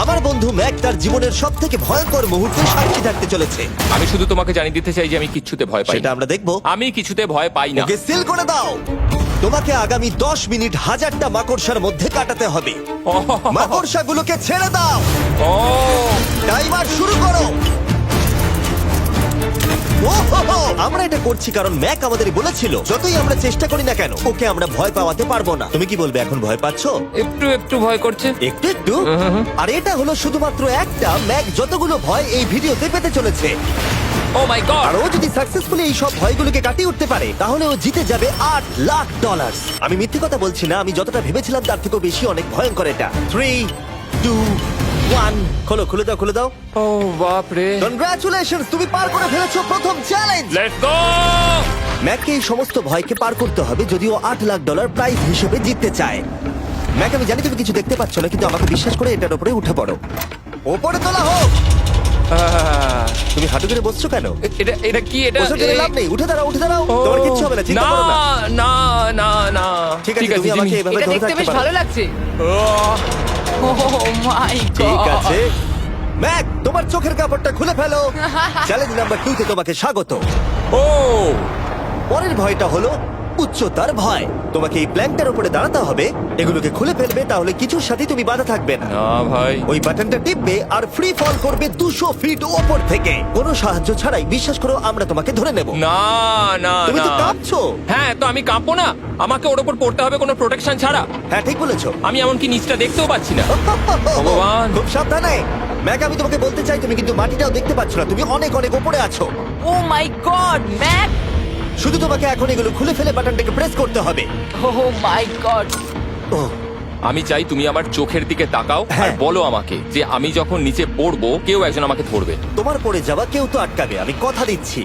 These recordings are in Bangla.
আমার বন্ধু ম্যাক তার জীবনের সবথেকে ভয়ঙ্কর মুহূর্তে সাক্ষী থাকতে চলেছে। আমি শুধু তোমাকে জানিয়ে দিতে চাই যে আমি কিচ্ছুতে ভয় পাই সেটা না। আমরা দেখবো। আমি কিছুতে ভয় পাই না। ওকে সিল করে দাও। তোমাকে আগামী 10 মিনিট 1000টা মাকড়সার মধ্যে কাটাতে হবে। মাকড়সাগুলোকে ছেড়ে দাও। ও টাইমার শুরু করো। ওহো! আমরা এটা করছি কারণ ম্যাক আমাদের বলেছিল যতই আমরা চেষ্টা করি না কেন ওকে আমরা ভয় পাওয়াতে পারবো না। তুমি কি বলবে, এখন ভয় পাচ্ছো? একটু একটু ভয় করছে। একটু একটু। আর এটা হলো শুধুমাত্র একটা। ম্যাক যতগুলো ভয় এই ভিডিওতে পেতে চলেছে, ও মাই গড। আর ও যদি সাকসেসফুলি এই সব ভয়গুলোকে কাটিয়ে উঠতে পারে তাহলে ও জিতে যাবে $8,00,000। আমি মিথ্যে কথা বলছি না, আমি যতটা ভেবেছিলাম তার থেকেও বেশি অনেক ভয়ঙ্কর এটা। 3, 2, 1 খোলো, খুলে দাও, খুলে দাও। ও বাপ রে। কনগ্রাচুলেশনস, তুমি পার করে ফেলেছো প্রথম চ্যালেঞ্জ। Let's go. ম্যাককে এই সমস্ত ভয়কে পার করতে হবে যদিও $8,00,000 প্রাইজ হিসেবে জিততে চায়। ম্যাক, আমি জানি তুমি কিছু দেখতে পাচ্ছ না, কিন্তু আমাকে বিশ্বাস করে এটার উপরে উঠে পড়ো। ওপরে তোলা হোক। তুমি হাঁটু করে বসছো কেন? এটা এটা কি? এটা বসে গেলে লাভ নেই, উঠে দাঁড়াও, উঠে দাঁড়াও। ও, তোমার কিচ্ছু হবে না, চিন্তা করো না। না না না। ঠিক আছে, তুমি আমাকে জিমি। এভাবে এটা ধরে দেখতে থাকতে বেশ পারো। ভালো লাগছে। ও মাই ঠিক গড। আছে ম্যাক, তোমার চোখের কাপড়টা খুলে ফেলো। চ্যালেঞ্জ নাম্বার 2 তে তোমাকে স্বাগত। ও পরের ভয়টা হলো উচ্চতার ভয়। তোমাকে এই প্ল্যানটার উপরে দাঁড়াতে হবে, এগুলোকে খুলে ফেলবে, তাহলে কিছুর সাথে তুমি বাধা থাকবে না। না ভাই। ওই বাটনটা টিপবে আর ফ্রি ফল করবে 200 ফিট ওপর থেকে। কোনো সাহায্য ছাড়াই, বিশ্বাস করো আমরা তোমাকে ধরে নেব। না না তুমি তো না। কাঁপছো। হ্যাঁ, তো আমি কাঁপবো না? আমাকে ওর উপর পড়তে হবে কোনো প্রোটেকশন ছাড়া? হ্যাঁ, ঠিক বলেছো। আমি এমনকি নিচটা দেখতেও পাচ্ছি না। ভগবান। খুব সাবধানে ম্যাক, আমি তোমাকে বলতে চাই তুমি কিন্তু মাটিটাও দেখতে পাচ্ছ না, তুমি অনেক অনেক উপরে আছো। ও মাই গড, ম্যাক। শুধু তোমাকে এখন এগুলো খুলে ফেলে বাটনটাকে প্রেস করতে হবে। ও মাই গড। ও আমি চাই তুমি আমার চোখের দিকে তাকাও আর হ্যাঁ। বলো আমাকে যে আমি যখন নিচে পড়বো কেউ একজন আমাকে ধরবে। তোমার পড়ে যাওয়া কেউ তো আটকাবে, আমি কথা দিচ্ছি।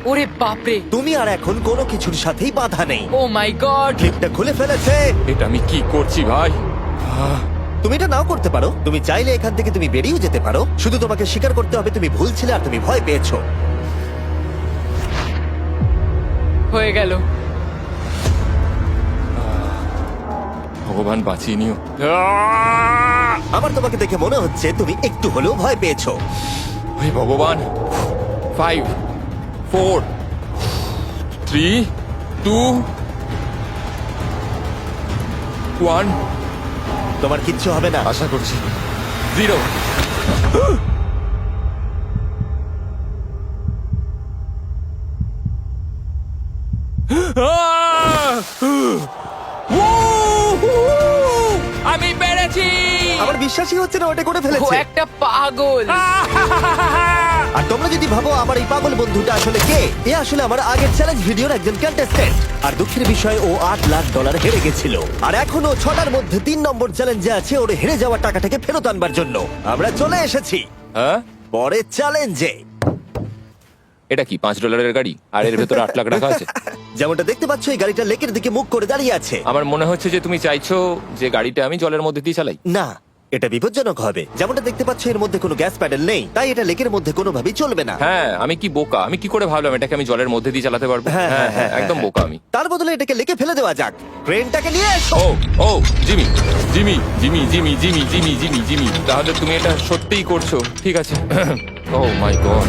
ওরে বাপরে। তুমি আর এখন কোনো কিছুর সাথেই বাধা নেই। ও মাই গড। ক্লিপটা খুলে ফেলেছে। এটা আমি কি করছি ভাই? তুমি এটা নাও করতে পারো, তুমি চাইলে এখান থেকে তুমি বেরিয়েও যেতে পারো। শুধু তোমাকে স্বীকার করতে হবে তুমি ভুল ছিলে আর তুমি ভয় পেয়েছো। হয়ে গেল। ভগবান বাঁচিয়ে নিও। আমার তোমাকে দেখে মনে হচ্ছে তুমি একটু হলেও ভয় পেয়েছো। হে ভগবান। 5 4 3 2 1 তোমার কিচ্ছু হবে না। আশা করছি 0। আমি পেরেছি। আমার বিশ্বাসই হচ্ছে না ওটা করে ও ফেলেছে। একটা পাগল। আর তোমরা যদি ভাবো আমার এই পাগল বন্ধুটা আসলে কে, এ আসলে আমার আগের চ্যালেঞ্জ ভিডিওর একজন কন্টেস্ট্যান্ট। আর দুঃখের বিষয় ও $8,00,000 হেরে গেছিল। আর এখনো 6টার মধ্যে 3 নম্বর চ্যালেঞ্জে আছে ওর হেরে যাওয়া টাকাটাকে ফেরত আনবার জন্য। আমরা চলে এসেছি হ্যাঁ, পরের চ্যালেঞ্জে। এটা কি $5 গাড়ি আর এর ভেতরে 8 লাখ টাকা আছে? যেমনটা দেখতে পাচ্ছ এই গাড়িটা লেকের দিকে মুখ করে দাঁড়িয়ে আছে। আমার মনে হচ্ছে যে তুমি চাইছো যে গাড়িটা আমি জলের মধ্যে দিয়ে চালাই। না, এটা বিপজ্জনক হবে। যেমনটা দেখতে পাচ্ছ এর মধ্যে কোনো গ্যাস প্যাডেল নেই, তাই এটা লেকের মধ্যে কোনোভাবেই চলবে না। হ্যাঁ, আমি কি বোকা? আমি কি করে ভাবলাম এটাকে আমি জলের মধ্যে দিয়ে চালাতে পারবো? হ্যাঁ, একদম বোকা আমি। তার বদলে এটাকে লেকে ফেলে দেওয়া যাক। ক্রেনটাকে নিয়ে এসো। ও ও Jimmy Jimmy Jimmy Jimmy Jimmy Jimmy Jimmy Jimmy তাহলে তুমি এটা সত্যিই করছো? ঠিক আছে। Oh my God,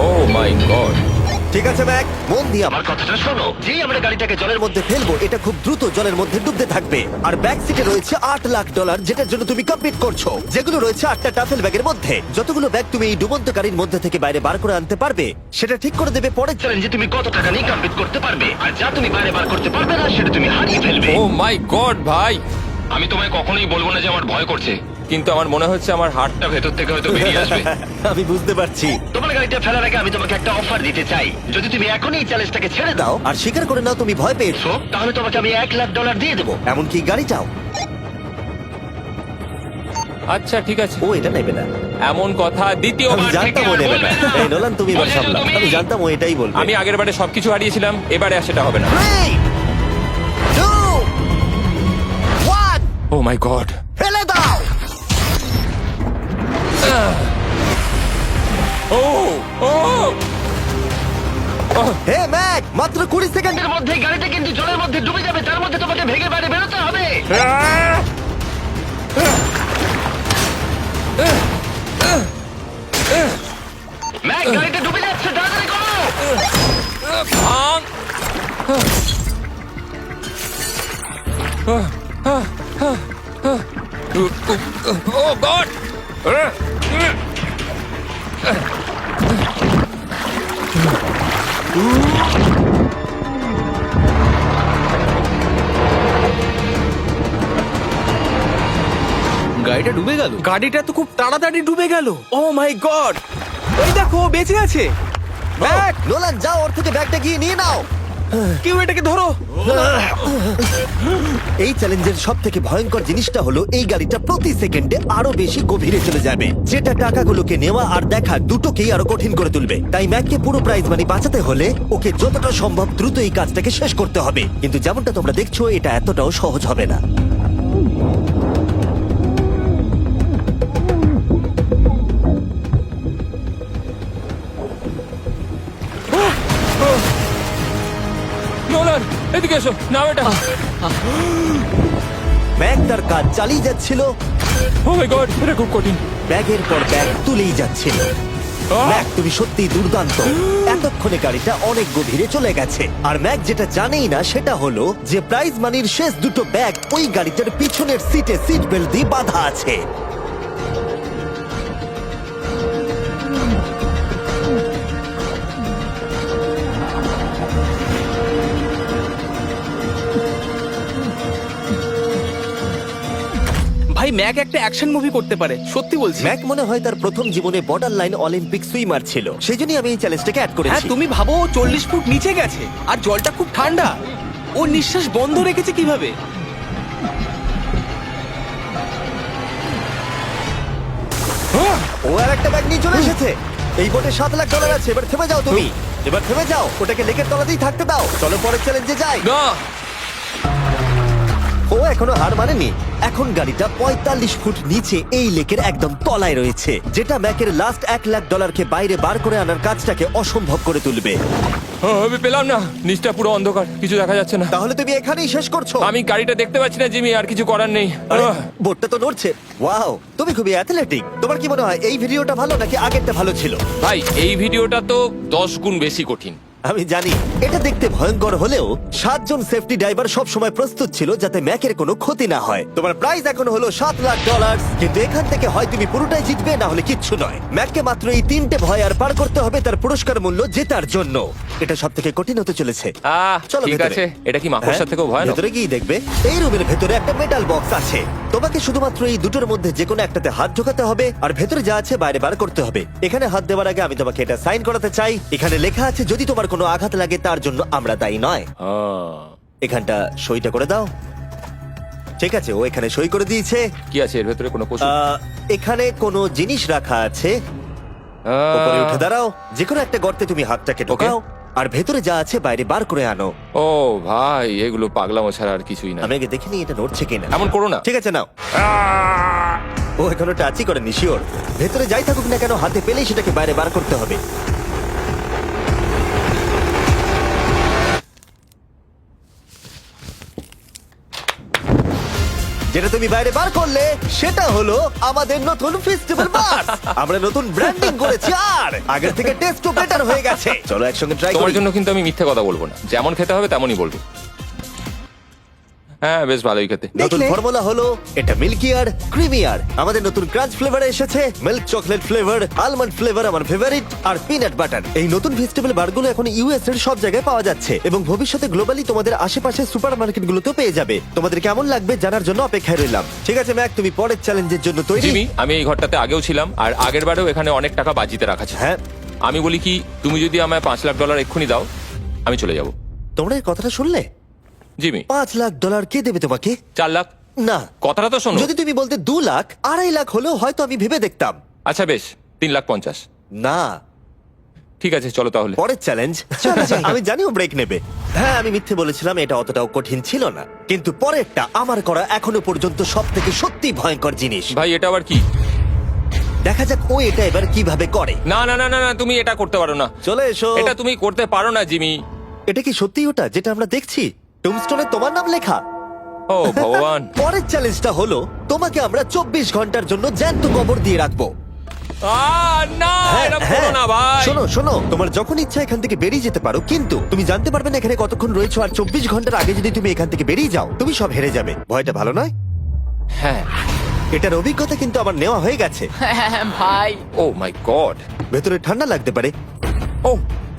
oh my God. ঠিক আছে ম্যাক, মন দিয়ে আমার কথাটা শোনো। যেই আমরা গাড়িটাকে জলের মধ্যে ফেলবো এটা খুব দ্রুত জলের মধ্যে ডুবতে থাকবে। আর ব্যাক সিটে রয়েছে $8,00,000 যেটার জন্য তুমি কমপ্লিট করছো, যেগুলো রয়েছে 8টা টাফেল ব্যাগের মধ্যে। যতগুলো ব্যাগ তুমি এই ডুবন্ত গাড়ির মধ্যে থেকে বাইরে বার করে আনতে পারবে সেটা ঠিক করে দেবে পরের চ্যালেঞ্জে তুমি কত টাকা নিয়ে কমপ্লিট করতে পারবে। আর যা তুমি বাইরে বার করতে পারবে না সেটা তুমি হারিয়ে ফেলবে। ও মাই গড ভাই, আমি তোমায় কখনোই বলবো না যে আমার ভয় করছে, কিন্তু আমার মনে হচ্ছে আমার হার্টটা ভেতর থেকে হয়তো বেরিয়ে আসবে। আমি বুঝতে পারছি। তোমার গাড়িটা ফেলার আগে আমি তোমাকে একটা অফার দিতে চাই। যদি তুমি এখনই এই চ্যালেঞ্জটাকে ছেড়ে দাও আর স্বীকার করে নাও তুমি ভয় পেয়েছো, তাহলে তোমাকে আমি $1,00,000 দিয়ে দেবো। এমনকি গাড়িটাও। আচ্ছা ঠিক আছে। ও এটা নেবে না। এমন কথা আমি দ্বিতীয়বার জানতাম থেকে ও আর নেবে বলবে না। না। এই নোলান, তুমি এবার বুঝেছো সামলাও। তুমি? আমি জানতাম ও এটাই বলবে। আমি আগের বারে সবকিছু হারিয়েছিলাম, এবারে আর সেটা হবে না। 3, 2, 1 ও মাই গড। ফেলে দাও। ও ও হে ম্যাক, মাত্র 20 সেকেন্ডের মধ্যে গাড়িটা কিন্তু জলের মধ্যে ডুবে যাবে। তার মধ্যে তোমাকে ভেগে বাইরে বেরোতে হবে। গড! গাড়িটা ডুবে গেল। গাড়িটা তো খুব তাড়াতাড়ি ডুবে গেল। ও মাই গড, ওই দেখো ও বেঁচে আছে। ব্যাগ, নোলান যাও, ওর থেকে ব্যাগটা গিয়ে নিয়ে নাও। কেউ এটাকে ধরো। এই চ্যালেঞ্জের সব থেকে ভয়ঙ্কর জিনিসটা হলো এই গাড়িটা প্রতি সেকেন্ডে আরো বেশি গভীরে চলে যাবে, যেটা টাকাগুলোকে নেওয়া আর দেখা দুটোকেই আরো কঠিন করে তুলবে। তাই ম্যাককে পুরো প্রাইজ মানি বাঁচাতে হলে ওকে যতটা সম্ভব দ্রুত এই কাজটাকে শেষ করতে হবে। কিন্তু যেমনটা তোমরা দেখছো, এটা এতটাও সহজ হবে না। নোলান, এদিকে এসো। নাও এটা। ম্যাক তার কাজ চালিয়ে যাচ্ছিল, ও মাই গড, এটা খুব কঠিন। ব্যাগের পর ব্যাগ তুলেই যাচ্ছিল। আহ! ম্যাক, তুমি সত্যিই দুর্দান্ত। এতক্ষণে গাড়িটা অনেক গভীরে চলে গেছে। আর ম্যাক যেটা জানেই না সেটা হলো যে প্রাইজ মানির শেষ দুটো ব্যাগ ওই গাড়িটার পিছনের সিটে সিট বেল্ট দিয়ে বাঁধা আছে। ভাই ম্যাক একটা অ্যাকশন মুভি করতে পারে, সত্যি বলছি। ম্যাক মনে হয় তার প্রথম জীবনে বর্ডার লাইন অলিম্পিক সুইমার ছিল, সেই জন্যই আমি এই চ্যালেঞ্জটাকে অ্যাড হ্যাঁ, করেছি। তুমি ভাবো ও 40 ফুট নিচে গেছে আর জলটা খুব ঠান্ডা। ও নিঃশ্বাস বন্ধ রেখেছে কিভাবে? ও আর একটা ব্যাগ নিয়ে চলে এসেছে। এই বোটে $7,00,000 আছে। এবার থেমে যাও তুমি, এবার থেমে যাও, ওটাকে লেকের তলাতেই থাকতে দাও। চলো পরের চ্যালেঞ্জে যাই। না, ও এখনো হার মানেনি। এখন গাড়িটা 45 ফুট নিচে এই লেকের একদম তলায় রয়েছে, যেটা ম্যাকের লাস্ট $1,00,000কে বাইরে বার করে আনার কাজটাকে অসম্ভব করে তুলবে। আমি পেলাম না। নিচটা পুরো অন্ধকার, কিছু দেখা যাচ্ছে না। তাহলে তুমি এখানেই শেষ করছো? আমি গাড়িটা দেখতে পাচ্ছি না জিমি, আর কিছু করার নেই। আরে, বোটটা তো নড়ছে। ওয়াও, তুমি খুবই অ্যাথলেটিক। তোমার কি মনে হয় এই ভিডিওটা ভালো নাকি আগেরটা ভালো ছিল? ভাই, এই ভিডিওটা তো 10 গুণ বেশি কঠিন। আমি জানি এটা দেখতে ভয়ঙ্কর হলেও 7 জন সেফটি ড্রাইভার সব সময় প্রস্তুত ছিল যাতে ম্যাকের কোনো ক্ষতি না হয়। তোমার প্রাইস এখন হলো $7,00,000, কিন্তু এখান থেকে হয় তুমি পুরোটাই জিতবে, না হলে কিচ্ছু নয়। ম্যাককে মাত্র এই 3টে ভয় আর পার করতে হবে তার পুরস্কার মূল্য জেতার জন্য। এটা সব থেকে কঠিন হতে চলেছে। চলো ঠিক ভেতরে। আছে, এটা কি মাকড়সার হ্যাঁ, থেকেও ভয়ানক? ভেতরে গিয়ে দেখবে এই রুমের ভেতরে একটা মেটাল বক্স আছে। তোমাকে শুধুমাত্র এই দুটোর মধ্যে যে কোনো একটাতে হাত ঢোকাতে হবে আর ভেতরে যা আছে বাইরে বার করতে হবে। এখানে হাত দেওয়ার আগে আমি তোমাকে এটা সাইন করাতে চাই। এখানে লেখা আছে যদি তোমার কোনো আঘাত লাগে তার জন্য আমরা দায়ী নয়। এখানটা সইটা করে দাও। ঠিক আছে, ও এখানে সই করে দিয়েছে। কি আছে এর ভেতরে? কোনো পশু? এখানে কোনো জিনিস রাখা আছে। উপরে উঠে দাঁড়াও, যে কোনো একটা গর্তে তুমি হাতটাকে ঢোকাও আর ভেতরে যা আছে বাইরে বার করে আনো। ও ভাই, এগুলো পাগলামো ছাড়া আর কিছুই না। আমি আগে দেখিনি এটা নড়ছে কিনা। এমন করো না। ঠিক আছে, নাও। ও এখনো টাচই করেনি, শিওর। ভেতরে যাই থাকুক না কেন, হাতে পেলেই সেটাকে বাইরে বার করতে হবে। যেটা তুমি বাইরে বার করলে সেটা হলো আমাদের নতুন ফেস্টিভ্যাল বাস। আমরা নতুন ব্র্যান্ডিং করেছি আর আগের থেকে টেস্টও বেটার হয়ে গেছে। চলো একসঙ্গে ট্রাই তোমার করি। জন্য কিন্তু আমি মিথ্যে কথা বলবো না। যেমন খেতে হবে তেমনই বলবো। হ্যাঁ, বেশ ভালোই খেতে। নতুন ফর্মুলা হলো এটা মিল্কিয়ার ক্রিমিয়ার। আমাদের নতুন ক্রাঞ্চ ফ্লেভারে এসেছে milk chocolate flavour, almond flavour আমার ফেভারিট, আর পিনাট বাটার। এই নতুন ভেজিটেবল বারগুলো এখন ইউএস এর সব জায়গায় পাওয়া যাচ্ছে এবং ভবিষ্যতে গ্লোবালি তোমাদের আশেপাশে সুপারমার্কেট গুলোতেও পেয়ে যাবে। তোমাদের কেমন লাগবে জানার জন্য অপেক্ষায় রইলাম। ঠিক আছে ম্যাক, তুমি পরের চ্যালেঞ্জের জন্য তৈরি? জিমি, আমি এই ঘরটাতে আগেও ছিলাম আর আগের বারেও এখানে অনেক টাকা বাজিতে রাখা ছিল। হ্যাঁ, আমি বলি কি, তুমি যদি আমায় $5,00,000 এক্ষুনি দাও, আমি চলে যাব। তোমরা এই কথাটা শুনলে? জিমি, $5,00,000 কে দেবে তোমাকে? 4 লাখ। না, কথাটা তো শোনো। যদি তুমি বলতে 2 লাখ, 2.5 লাখ হলেও হয়তো আমি ভেবে দেখতাম। আচ্ছা বেশ, 3,50,000। না, ঠিক আছে, চলো তাহলে। পরের চ্যালেঞ্জ। আমি জানি ও ব্রেক নেবে। হ্যাঁ, আমি মিথ্যে বলেছিলাম, এটা অতটাও কঠিন ছিল না। কিন্তু পরেরটা আমার করা এখনো পর্যন্ত সব থেকে সত্যি ভয়ঙ্কর জিনিস। ভাই, এটা আবার কি? দেখা যাক ও এটা এবার কিভাবে করে। না না না না না, তুমি এটা করতে পারো না। চলে এসো। এটা তুমি করতে পারো না জিমি। এটা কি সত্যি ওটা যেটা আমরা দেখছি? টুমস্টোনে তোমার নাম লেখা। ও ভগবান। পরের চ্যালেঞ্জটা হলো তোমাকে আমরা 24 ঘন্টার জন্য জ্যান্ত কবর দিয়ে রাখবো। না, এটা করো না ভাই। শোনো শোনো, তোমার যখন ইচ্ছা এখান থেকে বেরিয়ে যেতে পারো, কিন্তু তুমি জানতে পারবে না এখানে কতক্ষণ রয়েছো। আর 24 ঘন্টার আগে যদি তুমি এখান থেকে বেরিয়ে যাও, তুমি সব হেরে যাবে। ভয়টা ভালো নয়? হ্যাঁ, এটার অভিজ্ঞতা কিন্তু আমার নেওয়া হয়ে গেছে। ভাই ও মাই গড। ভেতরে ঠান্ডা লাগতে পারে। ও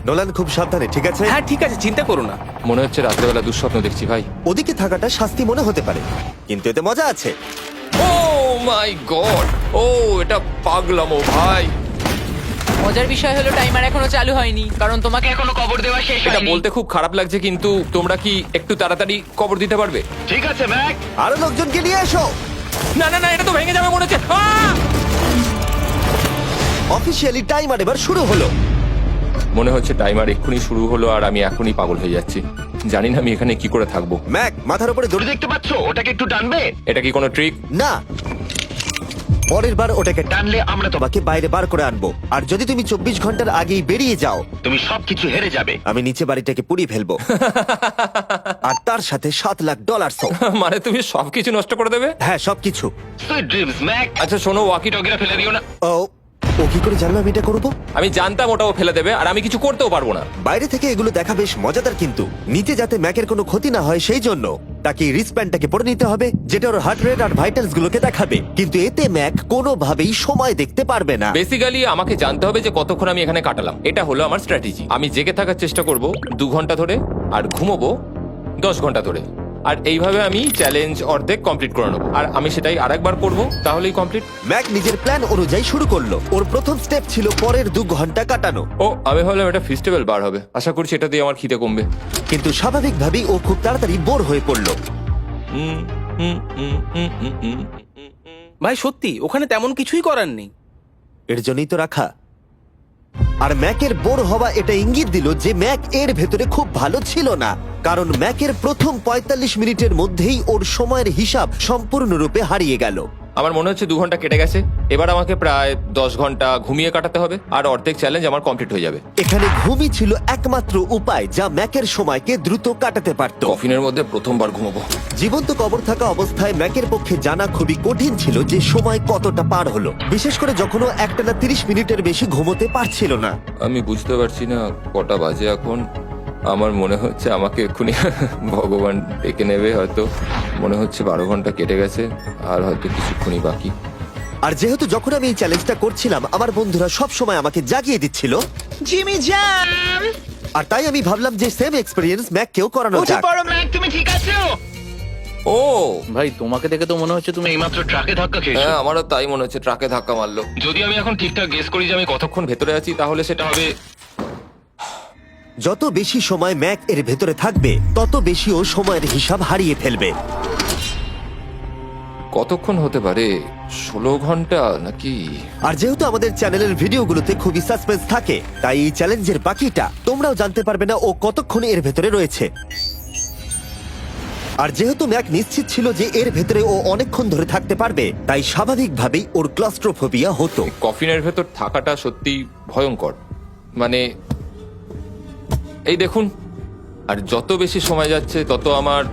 নোলান খুব সাবধানে, ঠিক আছে? হ্যাঁ ঠিক আছে, চিন্তা করো না। মনে হচ্ছে রাত্রেবেলা দুঃস্বপ্ন দেখছি ভাই। ওদিকে থাকাটা শাস্তি মনে হতে পারে, কিন্তু এতে মজা আছে। ও মাই গড, ও এটা পাগলামো ভাই। মজার বিষয় হলো টাইমার এখনো চালু হয়নি কারণ তোমাকে এখনো কবর দেওয়া শেষ এটা হয়নি। বলতে খুব খারাপ লাগছে, কিন্তু তোমরা কি একটু তাড়াতাড়ি কবর দিতে পারবে? ঠিক আছে ম্যাক, আরো লোকজনকে নিয়ে এসো। না না না, এটা তো ভেঙে যাবে মনে হচ্ছে। অফিসিয়ালি টাইমার এবার শুরু হলো। মনে হচ্ছে টাইমার এক্ষুনি শুরু হলো আর আমি এখনই পাগল হয়ে যাচ্ছি। জানি না আমি এখানে কি করে থাকবো। ম্যাক, মাথার উপরে দড়ি দেখতে পাচ্ছো? ওটাকে একটু টানবে। এটা কি কোনো ট্রিক? না, পরের বার ওটাকে টানলে আমরা তোমাকে বাইরে বার করে আনবো। আর যদি তুমি 24 ঘন্টার আগেই বেরিয়ে যাও, তুমি সবকিছু হেরে যাবে। আমি নিচে বাড়িটাকে পুড়িয়ে ফেলবো। আর তার সাথে $7 লাখ। মানে তুমি সবকিছু নষ্ট করে দেবে? হ্যাঁ, সবকিছু। Sweet dreams Mac. আচ্ছা শোনো, ওয়াকি টগিরা ফেলে দিও না। ও কি করে জানলো আমি এটা করবো? আমি জানতাম ওটাও ফেলে দেবে আর আমি কিছু করতেও পারবো না। বাইরে থেকে এগুলো দেখা বেশ মজাদার, কিন্তু নিচে যাতে ম্যাকের কোনো ক্ষতি না হয় সেই জন্য তাকে রিস্টব্যান্ডটাকে পরে নিতে হবে, যেটা ওর হার্ট রেট আর ভাইটালস গুলোকে দেখাবে। কিন্তু এতে ম্যাক কোনোভাবেই সময় দেখতে পারবে না। বেসিক্যালি আমাকে জানতে হবে যে কতক্ষণ আমি এখানে কাটালাম। এটা হলো আমার স্ট্র্যাটেজি। আমি জেগে থাকার চেষ্টা করব 2 ঘন্টা ধরে আর ঘুমোবো 10 ঘন্টা ধরে। আর এইভাবে আমি চ্যালেঞ্জ অর্ধেক কমপ্লিট করে নেবো। আর আমি সেটাই আরেকবার করবো, তাহলেই কমপ্লিট। ম্যাক নিজের প্ল্যান অনুযায়ী শুরু করলো। ওর প্রথম স্টেপ ছিল পরের 2 ঘন্টা কাটানো। ও আমি ভাবলাম এটা ফেস্টিভ্যাল বার হবে। আশা করছি এটা দিয়ে আমার খিদে কমবে। কিন্তু স্বাভাবিকভাবেই ও খুব তাড়াতাড়ি বোর হয়ে পড়লো। হুম, হুম, হুম, হুম, হুম, হুম। ভাই সত্যি ওখানে তেমন কিছুই করার নেই। এর জন্যই তো রাখা। আর ম্যাকের বোর হওয়া এটা ইঙ্গিত দিল যে ম্যাক এর ভেতরে খুব ভালো ছিল না, কারণ ম্যাকের প্রথম 45 মিনিটের মধ্যেই ওর সময়ের হিসাব সম্পূর্ণরূপে হারিয়ে গেল। আমার মনে হচ্ছে 2 ঘন্টা কেটে গেছে। এবার আমাকে প্রায় 10 ঘন্টা ঘুমিয়ে কাটাতে হবে আর অর্ধেক চ্যালেঞ্জ আমার কমপ্লিট হয়ে যাবে। এখানে ঘুমই ছিল একমাত্র উপায় যা ম্যাকের সময়কে দ্রুত কাটাতে পারত। কফিনের মধ্যে প্রথমবার ঘুমাবো। জীবন্ত কবর থাকা অবস্থায় ম্যাকের পক্ষে জানা খুবই কঠিন ছিল যে সময় কতটা পার হলো, বিশেষ করে যখন ও একটানা 30 মিনিটের বেশি ঘুমোতে পারছিল না। আমি বুঝতে পারছি না কটা বাজে এখন। আমার মনে হচ্ছে আমাকে এক্ষুনি ভগবান ডেকে নেবে হয়তো। মনে হচ্ছে 12 ঘন্টা কেটে গেছে আর হয়তো কিছুক্ষণই বাকি। আর যেহেতু যখন আমি এই চ্যালেঞ্জটা করছিলাম আমার বন্ধুরা সব সময় আমাকে জাগিয়ে দিচ্ছিল, জিমি জ্যাম। আর তাই আমি ভাবলাম যে সেম এক্সপেরিয়েন্স ম্যাককেও করানো উঠে যাক। পড়ো ম্যাক, তুমি ঠিক আছো? ও ভাই তোমাকে দেখে তো মনে হচ্ছে তুমি এইমাত্র ট্রাকে ধাক্কা খেয়েছো। হ্যাঁ, আমারও তাই মনে হচ্ছে। ট্রাকে ধাক্কা মারলো। যদি আমি এখন ঠিকঠাক গেস করি যে আমি কতক্ষণ ভেতরে আছি তাহলে সেটা হবে। যত বেশি সময় ম্যাক এর ভেতরে থাকবে তত বেশি ও সময়ের হিসাব হারিয়ে ফেলবে। কতক্ষণ হতে পারে? 16 ঘন্টা নাকি? আর যেহেতু আমাদের চ্যানেলের ভিডিওগুলোতে খুবই সাসপেন্স থাকে, তাই এই চ্যালেঞ্জের বাকিটা তোমরাও জানতে পারবে না ও কতক্ষণ এর ভেতরে রয়েছে। আর যেহেতু ম্যাক নিশ্চিত ছিল যে এর ভেতরে ও অনেকক্ষণ ধরে থাকতে পারবে, তাই স্বাভাবিকভাবেই ওর ক্লস্ট্রোফোবিয়া হতো। কফিনের ভেতর থাকাটা সত্যি ভয়ঙ্কর। মানে এই দেখুন, আর যত বেশি সময় যাচ্ছে তত আমার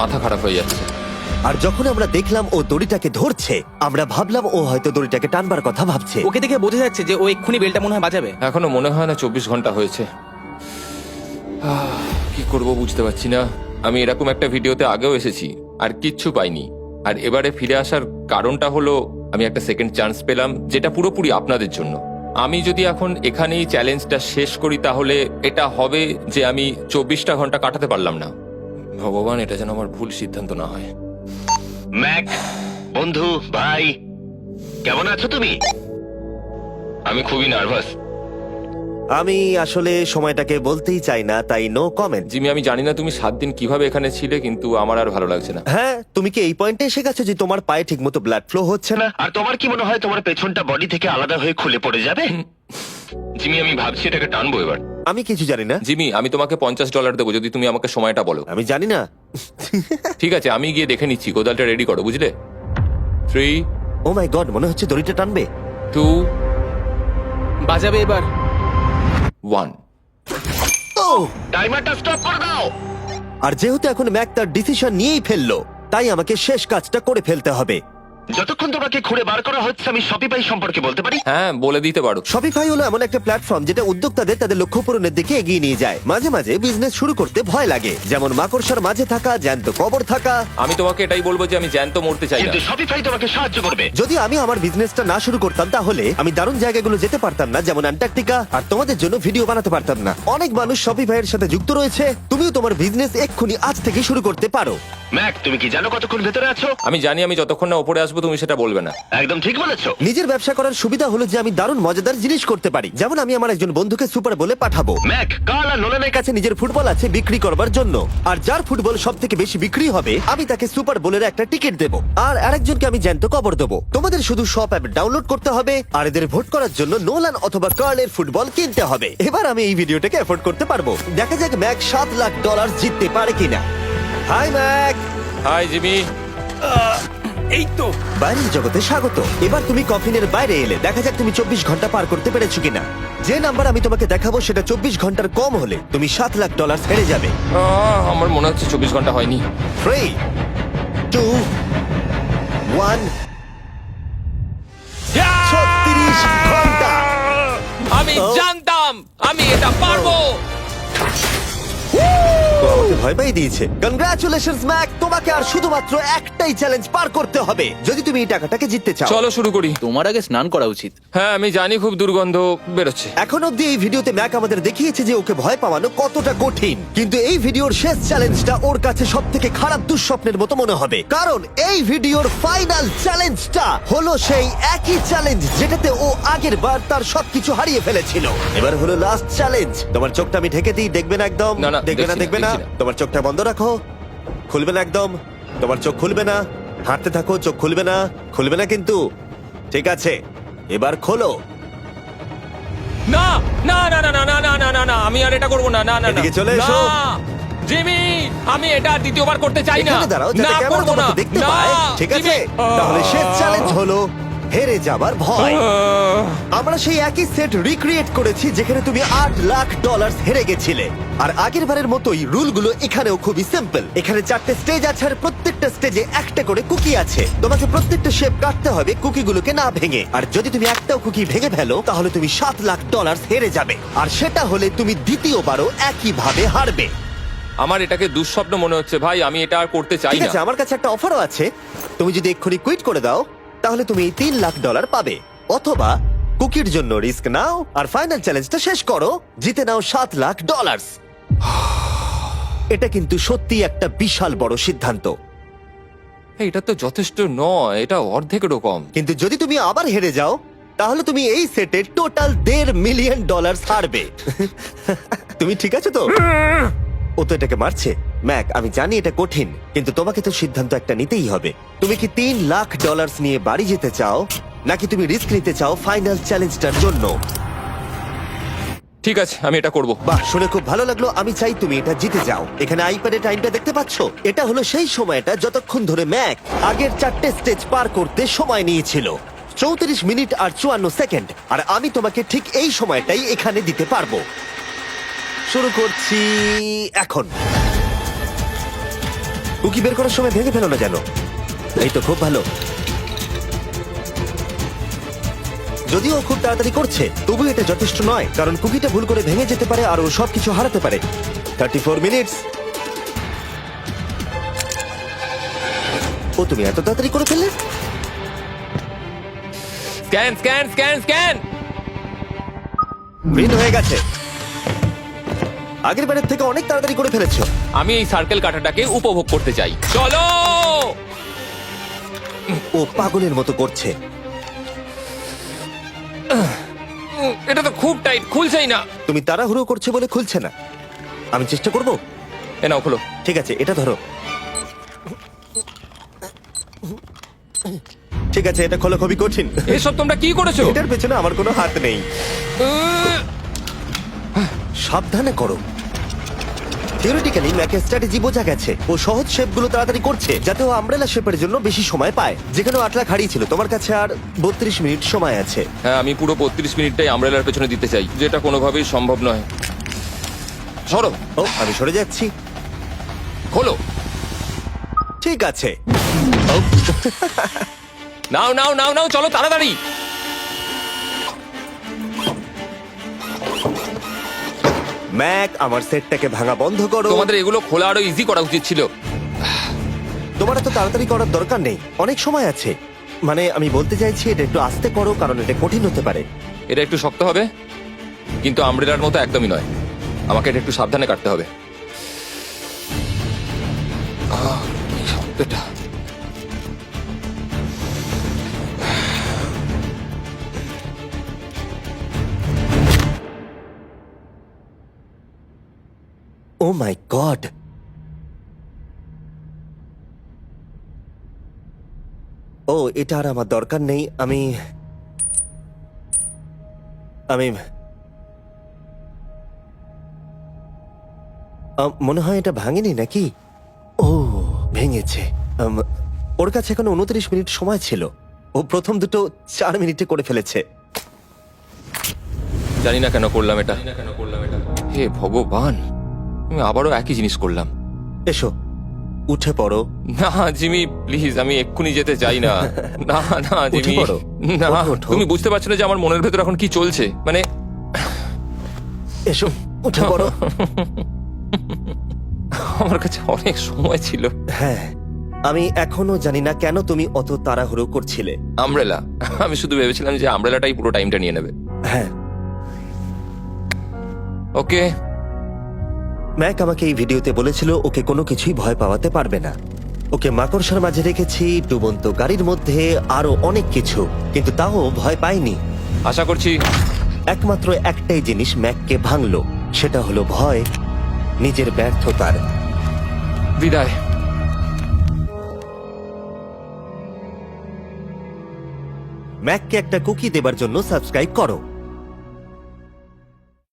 মাথা খারাপ হয়ে যাচ্ছে। আর যখন আমরা দেখলাম ও দড়িটাকে ধরছে, আমরা ভাবলাম ও হয়তো দড়িটাকে টানবার কথা ভাবছে। ওকে দেখে বোঝা যাচ্ছে যে ও এক্ষুনি বেলটা মনে হয় বাজাবে। এখনো মনে হয় না 24 ঘন্টা হয়েছে। কি করব বুঝতে পারছি না। আমি এরকম একটা ভিডিওতে আগেও এসেছি আর কিচ্ছু পাইনি। আর এবারে ফিরে আসার কারণটা হলো আমি একটা সেকেন্ড চান্স পেলাম, যেটা পুরোপুরি আপনাদের জন্য। আমি যদি এখন এখানেই চ্যালেঞ্জটা শেষ করি তাহলে এটা হবে যে আমি 24টা ঘন্টা কাটাতে পারলাম না। ভগবান, এটা যেন আমার ভুল সিদ্ধান্ত না হয়। ম্যাক, বন্ধু, ভাই, কেমন আছো তুমি? আমি খুবই নার্ভাস। আমি আসলে সময়টাকে বলতেই চাই না, তাই নো কমেন্ট। জিমি, আমি জানি না তুমি 7 দিন কিভাবে এখানে ছিলে, কিন্তু আমার আর ভালো লাগছে না। হ্যাঁ, তুমি কি এই পয়েন্টে এসে গেছো যে তোমার পায়ে ঠিকমতো ব্লাড ফ্লো হচ্ছে না? আর তোমার কি মনে হয় তোমার পেছনটা বডি থেকে আলাদা হয়ে খুলে পড়ে যাবে? জিমি, আমি ভাবছি এটাকে টানবো এবার। আমি কিছু জানি না। জিমি, আমি তোমাকে $50 দেবো যদি তুমি আমাকে সময়টা বলো। আমি জানি না। ঠিক আছে, আমি গিয়ে দেখে নিচ্ছি। কোদালটা রেডি করো, বুঝলে? 3, ও মাই গড, মনে হচ্ছে দড়িটা টানবে। 2, বাজাবে এবার। 1। ও! টাইমারটা স্টপ করে দাও। আর যেহেতু এখন ম্যাক তার ডিসিশন নিয়েই ফেললো, তাই আমাকে শেষ কাজটা করে ফেলতে হবে। যতক্ষণ তোমাকে খুঁড়ে বার করা হচ্ছে আমি শপিফাই সম্পর্কে বলতে পারি। হ্যাঁ, বলে দিতে পারো। শপিফাই হলো এমন একটা প্ল্যাটফর্ম যেটা উদ্যোক্তাদের তাদের লক্ষ্য পূরণের দিকে এগিয়ে নিয়ে যায়। মাঝে মাঝে বিজনেস শুরু করতে ভয় লাগে, যেমন মাকড়সার মাঝে থাকা, জ্যান্ত কবর থাকা। আমি তোমাকে এটাই বলবো যে আমি জ্যান্ত মরতে চাই না। কিন্তু শপিফাই তোমাকে সাহায্য করবে। যদি আমি আমার বিজনেসটা না শুরু করতাম তাহলে আমি দারুণ জায়গাগুলো যেতে পারতাম না, যেমন অ্যান্টার্কটিকা, আর তোমাদের জন্য ভিডিও বানাতে পারতাম না। অনেক মানুষ শপিফাইয়ের সাথে যুক্ত রয়েছে। তুমিও তোমার বিজনেস এক্ষুনি আজ থেকে শুরু করতে পারো। ম্যাক, তুমি কি জানো কতক্ষণ ভেতরে আছো? আমি জানি, আমি যতক্ষণ না উপরে আসবো তুমি সেটা বলবে না। একদম ঠিক বলেছো। নিজের ব্যবসা করার সুবিধা হলো যে আমি দারুণ মজাদার জিনিস করতে পারি, যেমন আমি আমার একজন বন্ধুকে সুপার বলে পাঠাবো। ম্যাক, কার্ল আর নোলানের কাছে নিজের ফুটবল আছে বিক্রি করবার জন্য, আর যার ফুটবল সব থেকে বেশি বিক্রি হবে আমি তাকে সুপার বোলের একটা টিকিট দেবো, আর আরেকজনকে আমি জ্যান্ত কবর দেবো। তোমাদের শুধু শপ অ্যাপ ডাউনলোড করতে হবে আর এদের ভোট করার জন্য নোলান অথবা কার্লের ফুটবল কিনতে হবে। এবার আমি এই ভিডিওটাকে এফোর্ড করতে পারবো। দেখা যাক ম্যাক $7 লাখ জিততে পারে কিনা। Hi Mac. Hi Jimmy. এই তো। বাইরের জগতে স্বাগত। এবার তুমি কফিনের বাইরে এলে, দেখা যাক তুমি 24 ঘন্টা পার করতে পেরেছো কিনা। যে নাম্বার আমি তোমাকে দেখাবো সেটা 24 ঘন্টার কম হলে তুমি $7 লাখ হেরে যাবে। আমার মনে হচ্ছে 24 ঘন্টা হয়নি। 3, 2, 1। 36 ঘন্টা। আমি জানতাম আমি এটা পারবো। তো আমাকে ভয় পাই দিয়েছে। কনগ্রাচুলেশনস ম্যাক, তোমাকে আর শুধুমাত্র একটাই চ্যালেঞ্জ পার করতে হবে যদি তুমি এই টাকাটাকে জিততে চাও। চলো শুরু করি। তোমার আগে স্নান করা উচিত। হ্যাঁ, আমি জানি খুব দুর্গন্ধ বেরোচ্ছে। এখন অব্দি এই ভিডিওতে ম্যাক আমাদের দেখিয়েছে যে ওকে ভয় পাওয়ানো কতটা কঠিন, কিন্তু এই ভিডিওর শেষ চ্যালেঞ্জটা ওর কাছে সব থেকে খারাপ দুঃস্বপ্নের মতো মনে হবে, কারণ এই ভিডিওর ফাইনাল চ্যালেঞ্জটা হলো সেই একই চ্যালেঞ্জ যেটাতে ও আগের বার তার সবকিছু হারিয়ে ফেলেছিল। এবার হলো লাস্ট চ্যালেঞ্জ। তোমার চোখটা আমি ঢেকে দিই, দেখবে না একদম? না, না, দেখবে না, দেখছি না, দেখবে না। দেখছি না। তোমার চোখটা বন্ধ রাখো, খুলবে না একদম। তোমার চোখ খুলবে না, হাঁটতে থাকো, চোখ খুলবে না, খুলবে না কিন্তু। ঠিক আছে, এবার খোলো। না না না না না না না না না না, আমি আর এটা করবো না। না না না এদিকে চলে এসো। না, জিমি, আমি এটা আর দ্বিতীয়বার করতে চাই না। এখানে দাঁড়াও যাতে না, ক্যামেরা করবো না। তোমাকে দেখতে না, পায়। ঠিক আছে, জিমি। তাহলে শেষ চ্যালেঞ্জ হলো হেরে যাবার ভয়। আমরা সেই একই সেট রিক্রিয়েট করেছি যেখানে তুমি $8 লাখ হেরে গেছিলে। আর আগের বারের মতোই রুলগুলো এখানেও খুবই সিম্পল। এখানে 4টে স্টেজ আছে আর প্রত্যেকটা স্টেজে একটা করে কুকি আছে। তোমাকে প্রত্যেকটা শেপ কাটতে হবে কুকিগুলোকে না ভেঙে, আর যদি তুমি একটাও কুকি ভেঙে ফেলো তাহলে তুমি $7 লাখ হেরে যাবে, আর সেটা হলে তুমি দ্বিতীয়বারও একই ভাবে হারবে। আমার এটাকে দুঃস্বপ্ন মনে হচ্ছে ভাই, আমি এটা আর করতে চাই ঠিক না। আছে, আমার কাছে একটা অফারও আছে। তুমি যদি এক্ষুনি কুইট করে দাও তাহলে তুমি এই $3 লাখ পাবে, অথবা কুকির জন্য রিস্ক নাও আর ফাইনাল চ্যালেঞ্জটা শেষ করো, জিতে নাও $7 লাখ। এটা কিন্তু সত্যি একটা বিশাল বড় সিদ্ধান্ত, এটা তো যথেষ্ট নয়, এটা অর্ধেকেরও কম। কিন্তু যদি তুমি আবার হেরে যাও তাহলে তুমি এই সেটে টোটাল $1.5 মিলিয়ন হারবে। তুমি ঠিক আছো তো? ও তো এটাকে মারছে। ম্যাক, আমি জানি এটা কঠিন, কিন্তু তোমাকে তো সিদ্ধান্ত একটা নিতেই হবে। তুমি কি $3 লাখ নিয়ে বাড়ি যেতে চাও, নাকি তুমি রিস্ক নিতে চাও ফাইনাল চ্যালেঞ্জটার জন্য? ঠিক আছে, আমি এটা করব। বাহ, শুনে খুব ভালো লাগলো। আমি চাই তুমি এটা জিতে যাও। এখানে আইপ্যাডে টাইমটা দেখতে পাচ্ছো? এটা হলো সেই সময়টা যতক্ষণ ধরে ম্যাক আগের 4টে স্টেজ পার করতে সময় নিয়েছিল। 34 মিনিট আর 54 সেকেন্ড। আর আমি তোমাকে ঠিক এই সময়টাই এখানে দিতে পারবো। শুরু করছি এখন। কুকি বের করার সময় ভেঙে ফেলো না যেন। এই তো, খুব ভালো। যদিও ও খুব তাড়াতাড়ি করছে, তবু এটা যথেষ্ট নয়, কারণ কুকিটা ভুল করে ভেঙে যেতে পারে আর ও সবকিছু হারাতে পারে। 34 মিনিটস। ও, তুমি এত তাড়াতাড়ি করে ফেললে? Scan scan scan scan. Green হয়ে গেছে। আগের বারের থেকে অনেক তাড়াতাড়ি করে ফেলেছো। আমি এই সার্কেল কাটাটাকে উপভোগ করতে চাই। চলো। ও পাগলের মতো করছে। এটা তো খুব টাইট, খুলছেই না। তুমি তাড়াহুড়ো করছে বলে খুলছে না। আমি চেষ্টা করব। এ নাও, খোলো। ঠিক আছে, এটা ধরো। ঠিক আছে, এটা খোলা খুবই কঠিন। এসব তোমরা কি করেছো? এটার পেছনে আমার কোনো হাত নেই। সাবধানে করো। থিওরিটিক্যালি ম্যাকের স্ট্র্যাটেজি বোঝা গেছে। ও সহজ শেপগুলো তাড়াতাড়ি করছে যাতে ও আমব্রেলা শেপের জন্য বেশি সময় পায়। যেখানে 8 লাখ হারিয়েছিল, তোমার কাছে আর 32 মিনিট সময় আছে। হ্যাঁ, আমি পুরো 32 মিনিটটাই আমব্রেলার পেছনে দিতে চাই, যেটা কোনোভাবেই সম্ভব নয়। সরো। ও, আমি সরে যাচ্ছি। খোলো। ঠিক আছে। নাও নাও নাও নাও, চলো তাড়াতাড়ি। ম্যাক, আমার সেটটাকে ভাঙা বন্ধ করো। তোমাদের এগুলো খোলা আরো ইজি করা উচিত ছিল। তোমার এত তাড়াতাড়ি করার দরকার নেই, অনেক সময় আছে। মানে আমি বলতে চাইছি এটা একটু আস্তে করো, কারণ এটা কঠিন হতে পারে। এটা একটু শক্ত হবে, কিন্তু আমব্রেলার মতো একদমই নয়। আমাকে এটা একটু সাবধানে কাটতে হবে। কি শক্তটা। ও মাই গড, ও এটা আর আমার দরকার নেই। আমি মনে হয় এটা ভাঙেনি নাকি? ও ভেঙেছে। ওর কাছে এখন 29 মিনিট সময় ছিল। ও প্রথম দুটো 4 মিনিটে করে ফেলেছে। জানি না কেন করলাম এটা। হে ভগবান, আমি আবারও একই জিনিস করলাম। এসো, উঠে পড়ো। না জিমি প্লিজ, আমি এক্ষুনি যেতে চাই না। না না উঠে জিমি, পড়ো। না। ওঠো। তুমি বুঝতে পারছো না যে আমার মনের ভেতর এখন কি চলছে? মানে এসো, উঠে পড়ো। আমার কাছে অনেক সময় ছিল। হ্যাঁ, আমি এখনো জানি না কেন তুমি অত তাড়াহুড়ো করছিলে। আমব্রেলা, আমি শুধু ভেবেছিলাম যে আমব্রেলাটাই পুরো টাইমটা নিয়ে নেবে। হ্যাঁ, ওকে। ম্যাক আমাকে এই ভিডিওতে বলেছিল ওকে কোনো কিছুই ভয় পাওয়াতে পারবে না। ওকে মাকড়সার মাঝে রেখেছি, ডুবন্ত গাড়ির মধ্যে, আরো অনেক কিছু, কিন্তু তাও ভয় পাইনি। আশা করছি একমাত্র একটাই জিনিস ম্যাককে ভাঙলো, সেটা হলো ভয়, নিজের ব্যর্থতার। বিদায়। ম্যাককে একটা কুকি দেবার জন্য সাবস্ক্রাইব করো।